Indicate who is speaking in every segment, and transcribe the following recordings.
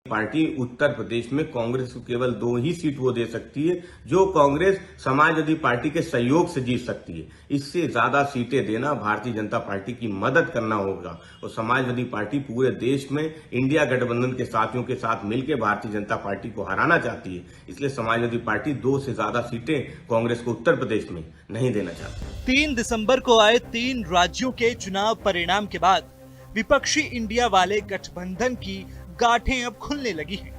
Speaker 1: Party Uttar Pradesh में कांग्रेस को केवल 2 ही सीट वो दे सकती है जो कांग्रेस समाजवादी पार्टी के सहयोग से जीत सकती है। इससे ज्यादा सीटें देना भारतीय जनता पार्टी की मदद करना होगा और समाजवादी पार्टी पूरे देश में इंडिया गठबंधन के साथियों के साथ मिलकर भारतीय जनता पार्टी को हराना चाहती है। इसलिए समाजवादी पार्टी 2 से ज्यादा सीटें कांग्रेस को उत्तर प्रदेश में नहीं देना चाहती।
Speaker 2: 3 दिसंबर को आए 3 राज्यों के चुनाव परिणाम के बाद विपक्षी इंडिया वाले गठबंधन की गांठें अब खुलने लगी हैं।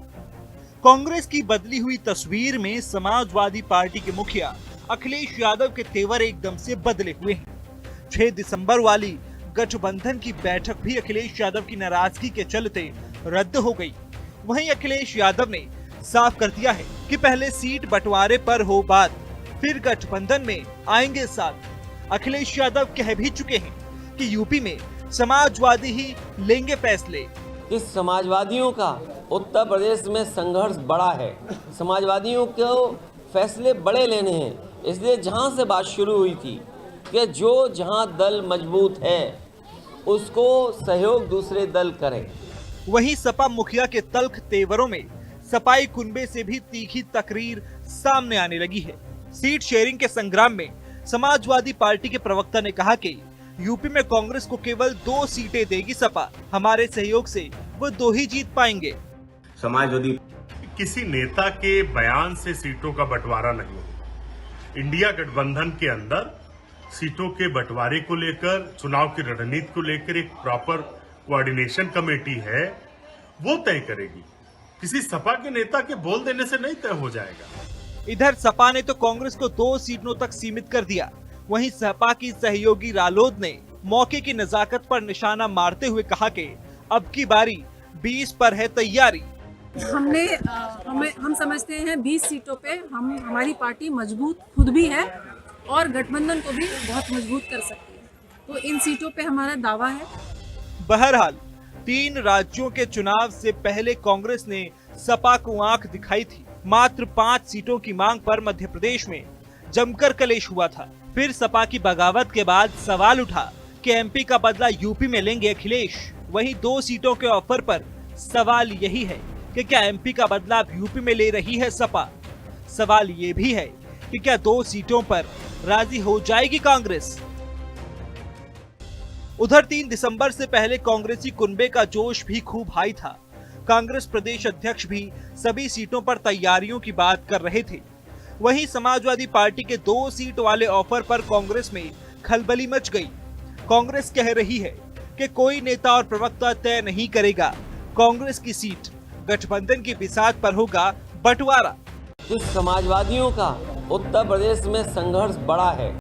Speaker 2: कांग्रेस की बदली हुई तस्वीर में समाजवादी पार्टी के मुखिया अखिलेश यादव के तेवर एकदम से बदले हुए हैं। 6 दिसंबर वाली गठबंधन की बैठक भी अखिलेश यादव की नाराजगी के चलते रद्द हो गई। वहीं अखिलेश यादव ने साफ कर दिया है कि पहले सीट बंटवारे पर हो बात, फिर गठबंधन में आएंगे साथ। अखिलेश यादव कह भी चुके हैं कि यूपी में समाजवादी ही लेंगे फैसले।
Speaker 3: इस समाजवादियों का उत्तर प्रदेश में संघर्ष बड़ा है। समाजवादियों को फैसले बड़े लेने हैं। इसलिए जहां से बात शुरू हुई थी कि जो जहां दल मजबूत है उसको सहयोग दूसरे दल करें।
Speaker 2: वहीं सपा मुखिया के तल्ख तेवरों में सपाई कुनबे से भी तीखी तकरीर सामने आने लगी है। सीट शेयरिंग के संग्राम में समाजवादी पार्टी के प्रवक्ता ने कहा कि यूपी में कांग्रेस को केवल 2 सीटें देगी सपा, हमारे सहयोग से वो 2 ही जीत पाएंगे।
Speaker 1: समाजवादी
Speaker 4: किसी नेता के बयान से सीटों का बंटवारा नहीं हो। इंडिया गठबंधन के अंदर सीटों के बंटवारे को लेकर, चुनाव की रणनीति को लेकर एक प्रॉपर कोऑर्डिनेशन कमेटी है, वो तय करेगी। किसी सपा के नेता के बोल देने से नहीं तय हो जाएगा।
Speaker 2: इधर सपा ने तो कांग्रेस को 2 सीटों तक सीमित कर दिया। वहीं सपा की सहयोगी रालोद ने मौके की नजाकत पर निशाना मारते हुए कहा कि अब की बारी 20 पर है तैयारी।
Speaker 5: हम समझते हैं 20 सीटों पे हमारी पार्टी मजबूत खुद भी है और गठबंधन को भी बहुत मजबूत कर सकती है। तो इन सीटों पे हमारा दावा है।
Speaker 2: बहरहाल 3 राज्यों के चुनाव से पहले कांग्रेस ने सपा को आंख दिखाई थी। मात्र 5 सीटों की मांग पर मध्य प्रदेश में जमकर कलेश हुआ था। फिर सपा की बगावत के बाद सवाल उठा कि एमपी का बदला यूपी में लेंगे अखिलेश। वहीं 2 सीटों के ऑफर पर सवाल यही है कि क्या एमपी का बदला अब यूपी में ले रही है सपा। सवाल ये भी है कि क्या 2 सीटों पर राजी हो जाएगी कांग्रेस। उधर 3 दिसंबर से पहले कांग्रेसी कुनबे का जोश भी खूब हाई था। कांग्रेस प्रदेश अध्यक्ष भी सभी सीटों पर तैयारियों की बात कर रहे थे। वहीं समाजवादी पार्टी के 2 सीट वाले ऑफर पर कांग्रेस में खलबली मच गई। कांग्रेस कह रही है कि कोई नेता और प्रवक्ता तय नहीं करेगा कांग्रेस की सीट, गठबंधन की बिसात पर होगा बंटवारा।
Speaker 3: इस समाजवादियों का उत्तर प्रदेश में संघर्ष बड़ा है।